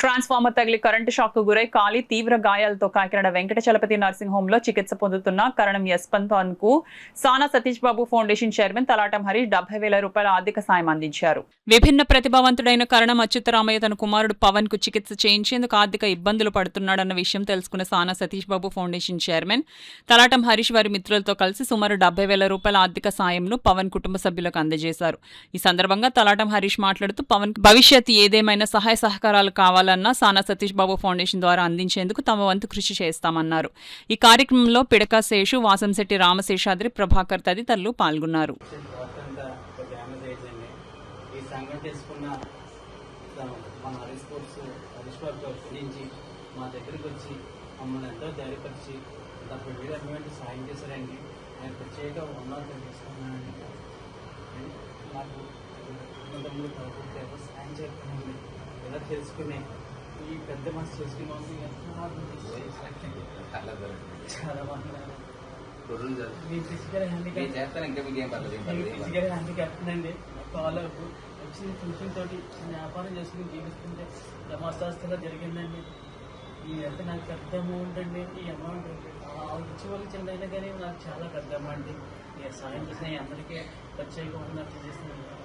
Transformer తగిలి current shock కు గురై కాలి తీవ్ర గాయాలతో కాకినాడ వెంకట చలపతి నర్సింగ్ హోమ్ లో చికిత్స పొందుతున్న కరణం యశ్వంత్ కు సానా సతీష్ బాబు ఫౌండేషన్ చైర్మన్ తలాటం హరీష్ 70,000 రూపాయల ఆర్థిక సాయం అందించారు. విభిన్న ప్రతిభావంతుడైన కరణం అచ్యుతరామయ్య తన కుమారుడు పవన్ కు చికిత్స చేయించేందుకు ఆర్థిక ఇబ్బందులు పడుతున్నాడన్న విషయం తెలుసుకున్న సానా సతీష్ బాబు ఫౌండేషన్ చైర్మన్ తలాటం హరీష్ వారి మిత్రులతో కలిసి సుమారు 70,000 రూపాయల ఆర్థిక సాయంను పవన్ కుటుంబ సభ్యులకు అందజేశారు. ఈ సందర్భంగా తలాటం హరీష్ మాట్లాడుతూ పవన్ భవిష్యత్ ఏదేమైనా సహాయ సహకారాలు కావాలన్నా సానా సతీష్ బాబు ఫౌండేషన్ ద్వారా అందించేందుకు తమ వంతు కృషి చేస్తామన్నారు. ఈ కార్యక్రమంలో పిడక శేషు, వాసంశెట్టి రామశేషాద్రి, ప్రభాకర్ తదితరులు పాల్గొన్నారు. ఎలా తెలుసుకునే ఈ పెద్ద మనసు చేసుకునే చాలా ఫిజికల్ హ్యాండిక్యాప్ అండి. కాలు వచ్చిన ఫంక్షన్ తోటి వ్యాపారం చేసుకుని జీవిస్తుంటే ధమాస్తాస్తుగా జరిగిందండి. ఈ ఎంత నాకు పెద్ద అమౌంట్ అండి. ఈ అమౌంట్ వచ్చే వాళ్ళకి చిన్నదైనా కానీ నాకు చాలా పెద్ద అమౌంట్. సాయం చేసిన అందరికీ ప్రత్యేకంగా చేస్తున్నాను.